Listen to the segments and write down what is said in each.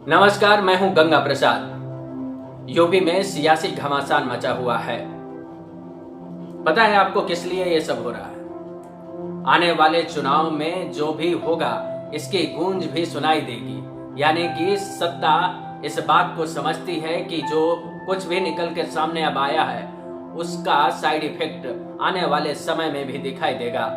नमस्कार, मैं हूं गंगा प्रसाद। यूपी में सियासी घमासान मचा हुआ है। पता है आपको किस लिए ये सब हो रहा है? आने वाले चुनाव में जो भी होगा इसकी गूंज भी सुनाई देगी। यानी कि सत्ता इस बात को समझती है कि जो कुछ भी निकल के सामने अब आया है उसका साइड इफेक्ट आने वाले समय में भी दिखाई देगा।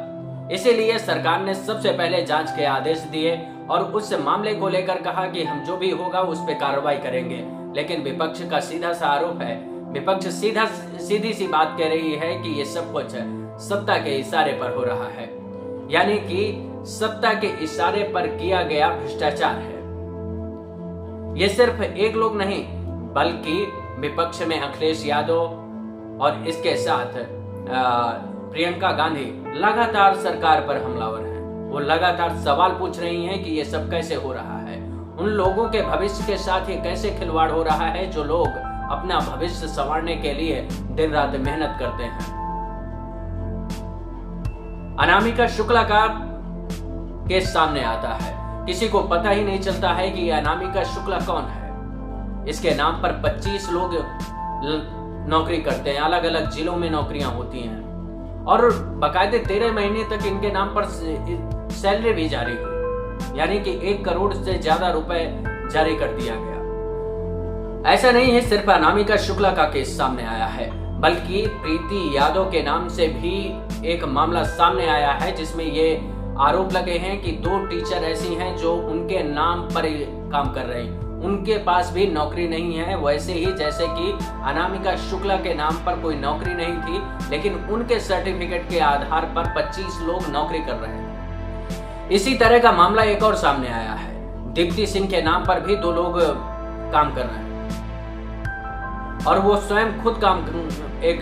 इसीलिए सरकार ने सबसे पहले जांच के आदेश दिए और उस मामले को लेकर कहा कि हम जो भी होगा उस पर कार्रवाई करेंगे। लेकिन विपक्ष का सीधा सा आरोप है, विपक्ष सीधी सी बात कह रही है कि ये सब कुछ सत्ता के इशारे पर हो रहा है। यानी कि सत्ता के इशारे पर किया गया भ्रष्टाचार है। ये सिर्फ एक लोग नहीं बल्कि विपक्ष में अखिलेश यादव और इसके साथ प्रियंका गांधी लगातार सरकार पर हमलावर हैं। वो लगातार सवाल पूछ रही हैं कि ये सब कैसे हो रहा है, उन लोगों के भविष्य के साथ ये कैसे खिलवाड़ हो रहा है जो लोग अपना भविष्य संवारने के लिए दिन रात मेहनत करते हैं। अनामिका शुक्ला का केस सामने आता है। किसी को पता ही नहीं चलता है कि अनामिका शुक्ला कौन है। इसके नाम पर 25 लोग नौकरी करते हैं, अलग अलग जिलों में नौकरियां होती हैं और बकायदे 13 महीने तक इनके नाम पर सैलरी भी जारी हुई। यानी कि 1 करोड़ से ज्यादा रुपए जारी कर दिया गया। ऐसा नहीं है सिर्फ अनामिका शुक्ला का केस सामने आया है, बल्कि प्रीति यादव के नाम से भी एक मामला सामने आया है जिसमें ये आरोप लगे हैं कि 2 टीचर ऐसी हैं जो उनके नाम पर काम कर रहे हैं, उनके पास भी नौकरी नहीं है। वैसे ही जैसे कि अनामिका शुक्ला के नाम पर कोई नौकरी नहीं थी, लेकिन उनके सर्टिफिकेट के आधार पर 25 लोग नौकरी कर रहे हैं। इसी तरह का मामला एक और सामने आया है। दीप्ति सिंह के नाम पर भी 2 लोग काम कर रहे हैं और वो स्वयं खुद एक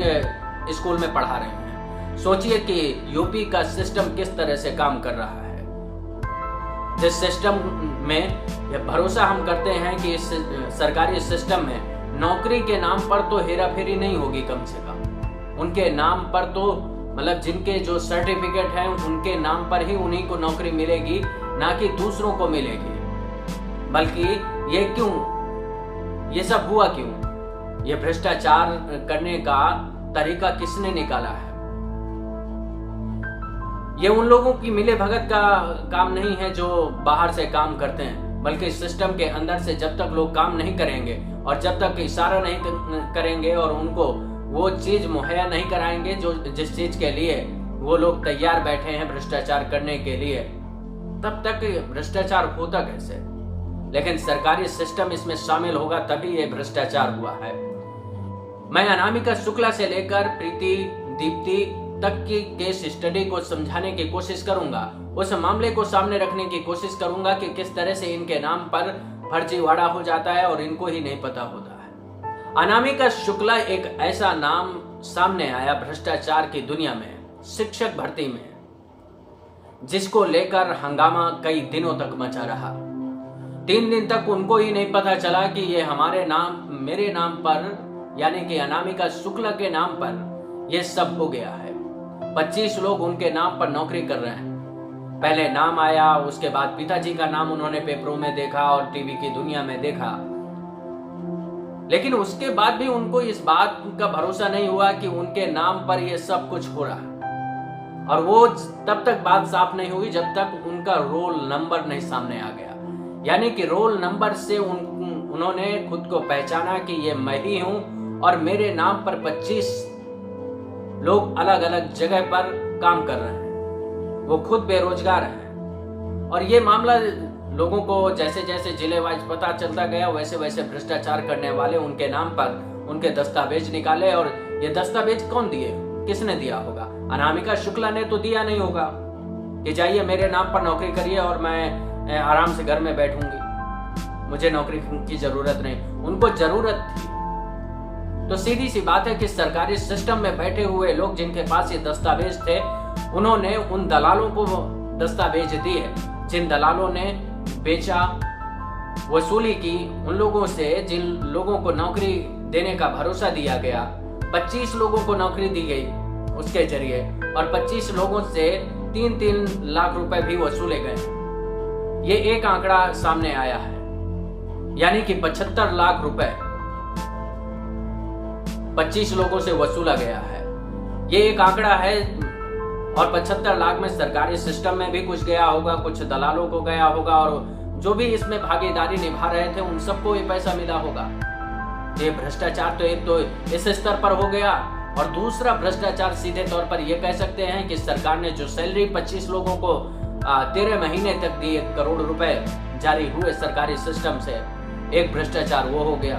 स्कूल में पढ़ा रहे हैं। सोचिए कि यूपी का सिस्टम किस तरह से काम कर रहा है। जिस सिस्टम में ये भरोसा हम करते हैं कि इस सरकारी सिस्टम में नौकरी के नाम पर तो हेराफेरी नहीं होगी, कम से कम उनके नाम पर तो मतलब जिनके जो सर्टिफिकेट हैं उनके नाम पर ही उन्हीं को नौकरी मिलेगी, ना कि दूसरों को मिलेगी। बल्कि ये क्यों, ये सब हुआ क्यों? ये भ्रष्टाचार करने का तरीका किसने निकाला है? ये उन लोगों की मिले भगत का काम नहीं है जो बाहर से काम करते हैं, बल्कि सिस्टम के अंदर से जब तक लोग काम नहीं करेंगे और जब तक इशारा नहीं करेंगे और उनको वो चीज मुहैया नहीं कराएंगे जो जिस चीज के लिए वो लोग तैयार बैठे हैं भ्रष्टाचार करने के लिए, तब तक भ्रष्टाचार होता कैसे? लेकिन सरकारी सिस्टम इसमें शामिल होगा तभी ये भ्रष्टाचार हुआ है। मैं अनामिका शुक्ला से लेकर प्रीति दीप्ति तक की केस स्टडी को समझाने की कोशिश करूंगा, उस मामले को सामने रखने की कोशिश करूंगा कि किस तरह से इनके नाम पर फर्जीवाड़ा हो जाता है और इनको ही नहीं पता होता है। अनामिका शुक्ला एक ऐसा नाम सामने आया भ्रष्टाचार की दुनिया में, शिक्षक भर्ती में, जिसको लेकर हंगामा कई दिनों तक मचा रहा। 3 दिन तक उनको ही नहीं पता चला कि ये मेरे नाम पर यानी कि अनामिका शुक्ला के नाम पर यह सब हो गया है। 25 लोग उनके नाम पर नौकरी कर रहे हैं। पहले नाम आया, उसके बाद पिताजी का नाम उन्होंने पेपरों में देखा और टीवी की दुनिया में देखा, लेकिन उसके बाद भी उनको इस बात का भरोसा नहीं हुआ कि उनके नाम पर यह सब कुछ हो रहा है। और वो तब तक बात साफ नहीं हुई जब तक उनका रोल नंबर नहीं सामने आ गया। यानी कि रोल नंबर से उन्होंने खुद को पहचाना कि ये मैं ही हूं और मेरे नाम पर 25 लोग अलग अलग जगह पर काम कर रहे हैं। वो खुद बेरोजगार हैं और ये मामला लोगों को जैसे जैसे जिले वाइज पता चलता गया वैसे वैसे भ्रष्टाचार करने वाले उनके नाम पर उनके दस्तावेज निकाले। और ये दस्तावेज कौन दिए, किसने दिया होगा? अनामिका शुक्ला ने तो दिया नहीं होगा कि जाइए मेरे नाम पर नौकरी करिए और मैं आराम से घर में बैठूंगी, मुझे नौकरी की जरूरत नहीं। उनको जरूरत थी। तो सीधी सी बात है कि सरकारी सिस्टम में बैठे हुए लोग जिनके पास ये दस्तावेज थे उन्होंने उन दलालों को दस्तावेज दिए, जिन दलालों ने बेचा, वसूली की उन लोगों से जिन लोगों को नौकरी देने का भरोसा दिया गया। 25 लोगों को नौकरी दी गई उसके जरिए और 25 लोगों से 3-3 लाख रुपए भी वसूले गए। ये एक आंकड़ा सामने आया है। यानी कि 75 लाख रुपए 25 लोगों से वसूला गया है। ये एक आंकड़ा है और 75 लाख में सरकारी सिस्टम में भी कुछ गया होगा, कुछ दलालों को गया होगा और जो भी इसमें भागीदारी निभा रहे थे उन सबको ये पैसा मिला होगा। ये भ्रष्टाचार तो एक तो इस स्तर पर हो गया और दूसरा भ्रष्टाचार सीधे तौर पर यह कह सकते हैं कि सरकार ने जो सैलरी 25 लोगों को 13 महीने तक दी, 1 करोड़ रुपए जारी हुए सरकारी सिस्टम से, एक भ्रष्टाचार वो हो गया।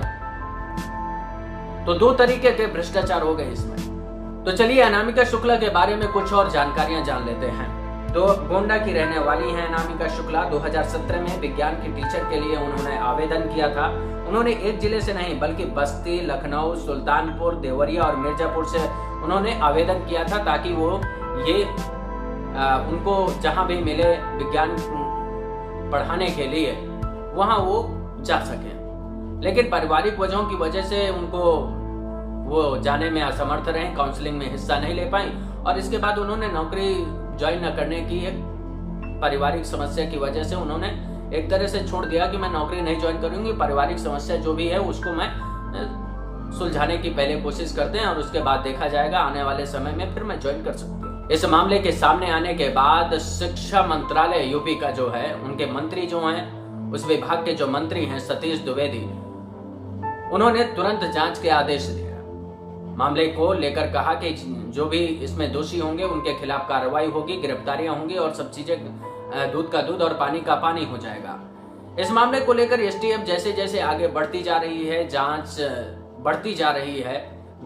तो 2 तरीके के भ्रष्टाचार हो गए इसमें। तो चलिए अनामिका शुक्ला के बारे में कुछ और जानकारियां जान लेते हैं। तो गोंडा की रहने वाली हैं अनामिका शुक्ला। 2017 में विज्ञान की टीचर के लिए उन्होंने आवेदन किया था। उन्होंने एक जिले से नहीं बल्कि बस्ती, लखनऊ, सुल्तानपुर, देवरिया और मिर्जापुर से उन्होंने आवेदन किया था ताकि वो ये उनको जहां भी मिले विज्ञान पढ़ाने के लिए वहां वो जा सकें। लेकिन पारिवारिक वजहों की वजह से उनको वो जाने में असमर्थ रहे, काउंसलिंग में हिस्सा नहीं ले पाई और इसके बाद उन्होंने नौकरी ज्वाइन न करने की एक पारिवारिक समस्या की वजह से उन्होंने एक तरह से छोड़ दिया कि मैं नौकरी नहीं ज्वाइन करूंगी, पारिवारिक समस्या जो भी है उसको मैं सुलझाने की पहले कोशिश करते हैं और उसके बाद देखा जाएगा, आने वाले समय में फिर मैं ज्वाइन कर सकती हूँ। इस मामले के सामने आने के बाद शिक्षा मंत्रालय यूपी का जो है, उनके मंत्री जो हैं, उस विभाग के जो मंत्री हैं सतीश द्विवेदी, उन्होंने तुरंत जांच के आदेश दिया। मामले को लेकर कहा कि जो भी इसमें दोषी होंगे उनके खिलाफ कार्रवाई होगी, गिरफ्तारियां होंगी और सब चीजें दूध का दूध और पानी का पानी हो जाएगा। इस मामले को लेकर एसटीएफ जैसे जैसे आगे बढ़ती जा रही है, जांच बढ़ती जा रही है,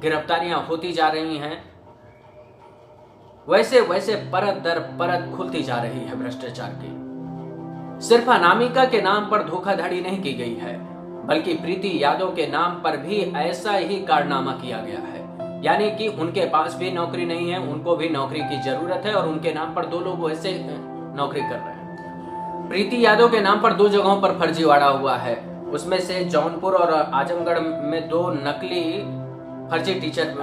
गिरफ्तारियां होती जा रही हैं, वैसे वैसे परत दर परत खुलती जा रही है भ्रष्टाचार की। सिर्फ अनामिका के नाम पर धोखाधड़ी नहीं की गई है, बल्कि प्रीति यादव के नाम पर भी ऐसा ही कारनामा किया गया है। यानी कि उनके पास भी नौकरी नहीं है, उनको भी नौकरी की जरूरत है और उनके नाम पर 2 लोग ऐसे नौकरी कर रहे हैं। प्रीति यादव के नाम पर 2 जगहों पर फर्जीवाड़ा हुआ है, उसमें से जौनपुर और आजमगढ़ में 2 नकली फर्जी टीचर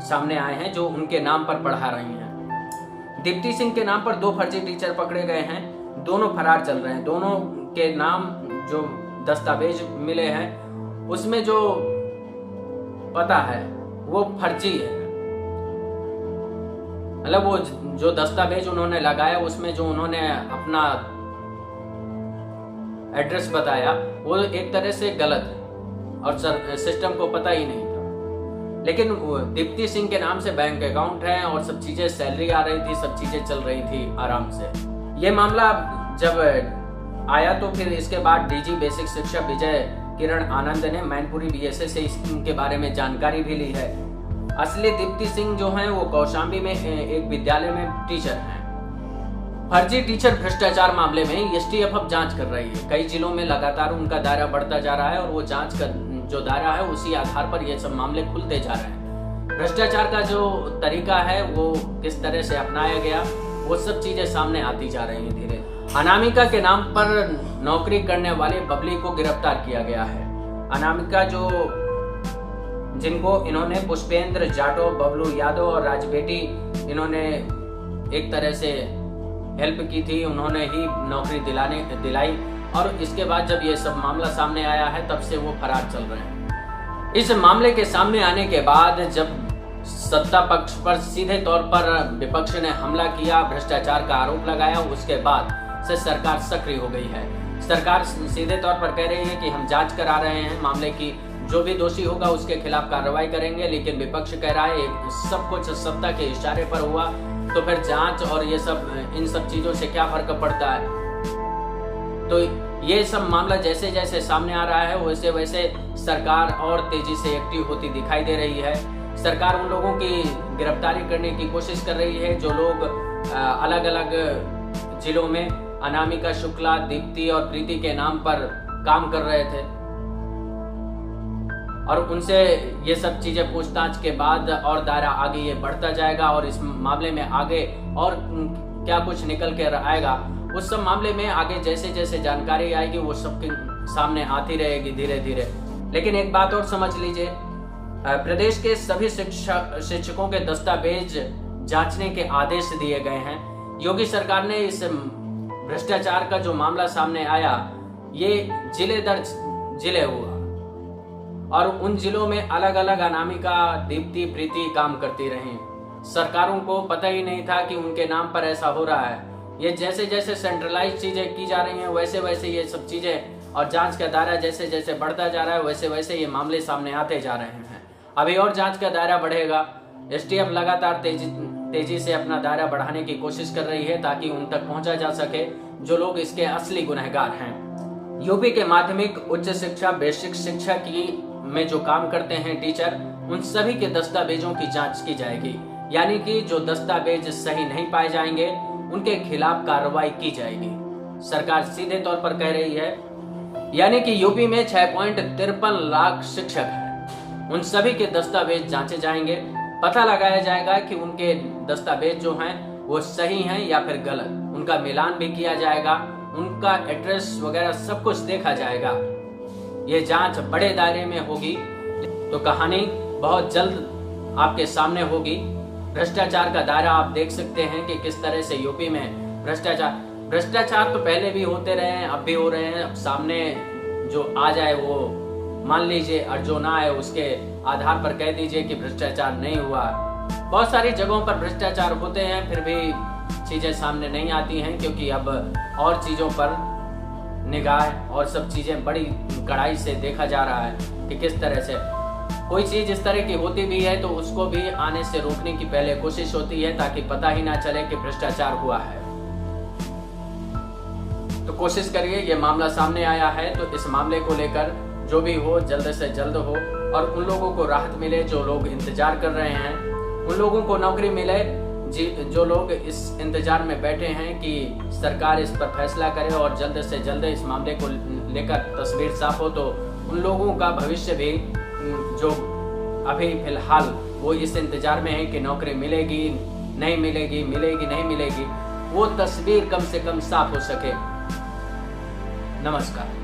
सामने आए हैं जो उनके नाम पर पढ़ा रही हैं। दीप्ति सिंह के नाम पर 2 फर्जी टीचर पकड़े गए हैं, दोनों फरार चल रहे हैं। दोनों के नाम जो दस्तावेज मिले हैं उसमें जो पता है वो फर्जी है, मतलब वो जो दस्तावेज उन्होंने लगाया उसमें जो उन्होंने अपना एड्रेस बताया वो एक तरह से गलत है और सिस्टम को पता ही नहीं था। लेकिन दीप्ति सिंह के नाम से बैंक अकाउंट है और सब चीजें, सैलरी आ रही थी, सब चीजें चल रही थी आराम से। ये मामला जब आया तो फिर इसके बाद डीजी बेसिक शिक्षा विजय किरण आनंद ने मैनपुरी बीएसएस से इसके बारे में जानकारी भी ली है। असली दीप्ति सिंह जो हैं वो कौशाम्बी में एक विद्यालय में टीचर हैं। फर्जी टीचर भ्रष्टाचार मामले में एसटीएफ अब जांच कर रही है। कई जिलों में लगातार उनका दायरा बढ़ता जा रहा है और वो जांच का जो दायरा है उसी आधार पर ये सब मामले खुलते जा रहे हैं। भ्रष्टाचार का जो तरीका है वो किस तरह से अपनाया गया वो सब चीजें सामने आती जा रही हैं धीरे। अनामिका के नाम पर नौकरी करने वाले बबली को गिरफ्तार किया गया है। अनामिका जिनको इन्होंने पुष्पेंद्र जाटव, बबलू यादव और राजबेटी इन्होंने एक तरह से हेल्प की थी, उन्होंने ही नौकरी दिलाई और इसके बाद जब ये सब मामला सामने आया है तब से वो फरार चल रहे हैं। इस मामले के सामने आने के बाद जब सत्ता पक्ष पर सीधे तौर पर विपक्ष ने हमला किया, भ्रष्टाचार का आरोप लगाया, उसके बाद से सरकार सक्रिय हो गई है। सरकार सीधे तौर पर कह रही है कि हम जांच करा रहे हैं मामले की, जो भी दोषी होगा उसके खिलाफ कार्रवाई करेंगे। लेकिन विपक्ष कह रहा है सब कुछ सत्ता के इशारे पर हुआ तो फिर जांच और ये सब इन सब चीजों से क्या फर्क पड़ता है। तो ये सब मामला जैसे जैसे सामने आ रहा है वैसे वैसे सरकार और तेजी से एक्टिव होती दिखाई दे रही है। सरकार उन लोगों की गिरफ्तारी करने की कोशिश कर रही है जो लोग अलग अलग जिलों में अनामिका शुक्ला, दीप्ति और प्रीति के नाम पर काम कर रहे थे और उनसे ये सब चीजें पूछताछ के बाद और दायरा आगे ये बढ़ता जाएगा और इस मामले में आगे और क्या कुछ निकल कर आएगा उस सब मामले में आगे जैसे जैसे जानकारी आएगी वो सबके सामने आती रहेगी धीरे धीरे। लेकिन एक बात और समझ लीजिए, प्रदेश के सभी शिक्षकों के दस्तावेज जांचने के आदेश दिए गए हैं। योगी सरकार ने इस भ्रष्टाचार का जो मामला सामने आया ये जिले दर जिले हुआ और उन जिलों में अलग अलग अनामिका दीप्ति प्रीति काम करती रही। सरकारों को पता ही नहीं था कि उनके नाम पर ऐसा हो रहा है। ये जैसे जैसे सेंट्रलाइज चीजें की जा रही हैं वैसे वैसे ये सब चीजें और जांच का दायरा जैसे जैसे बढ़ता जा रहा है वैसे वैसे ये मामले सामने आते जा रहे हैं। अभी और जांच का दायरा बढ़ेगा। एसटीएफ लगातार तेजी से अपना दायरा बढ़ाने की कोशिश कर रही है ताकि उन तक पहुंचा जा सके जो लोग इसके असली गुनहगार हैं। यूपी के माध्यमिक उच्च शिक्षा बेसिक शिक्षा की में जो काम करते हैं टीचर, उन सभी के दस्तावेजों की जांच की जाएगी। यानी कि जो दस्तावेज सही नहीं पाए जाएंगे उनके खिलाफ कार्रवाई की जाएगी। सरकार सीधे तौर पर कह रही है। यानी कि यूपी में 6.53 लाख शिक्षक हैं, उन सभी के दस्तावेज जांचे जाएंगे। पता लगाया जाएगा कि उनके दस्तावेज जो हैं वो सही हैं या फिर गलत। उनका मिलान भी किया जाएगा, उनका एड्रेस वगैरह सब कुछ देखा जाएगा। ये जांच बड़े दायरे में होगी तो कहानी बहुत जल्द आपके सामने होगी। भ्रष्टाचार का दायरा आप देख सकते हैं कि किस तरह से यूपी में भ्रष्टाचार तो पहले भी होते रहे हैं, अब भी हो रहे हैं। अब सामने जो आ जाए वो मान लीजिए और जो ना आए उसके आधार पर कह दीजिए कि भ्रष्टाचार नहीं हुआ। बहुत सारी जगहों पर भ्रष्टाचार होते हैं फिर भी चीजें सामने नहीं आती हैं क्योंकि अब और चीजों पर निगाह और सब चीजें बड़ी कड़ाई से देखा जा रहा है कि किस तरह से कोई चीज इस तरह की होती भी है तो उसको भी आने से रोकने की पहले कोशिश होती है ताकि पता ही ना चले कि भ्रष्टाचार हुआ है। तो कोशिश करिए, ये मामला सामने आया है तो इस मामले को लेकर जो भी हो जल्द से जल्द हो और उन लोगों को राहत मिले जो लोग इंतजार कर रहे हैं, उन लोगों को नौकरी मिले जो लोग इस इंतजार में बैठे हैं कि सरकार इस पर फैसला करे और जल्द से जल्द इस मामले को लेकर तस्वीर साफ हो। तो उन लोगों का भविष्य भी जो अभी फिलहाल वो इस इंतजार में है कि नौकरी मिलेगी नहीं मिलेगी, मिलेगी नहीं मिलेगी, वो तस्वीर कम से कम साफ हो सके। नमस्कार।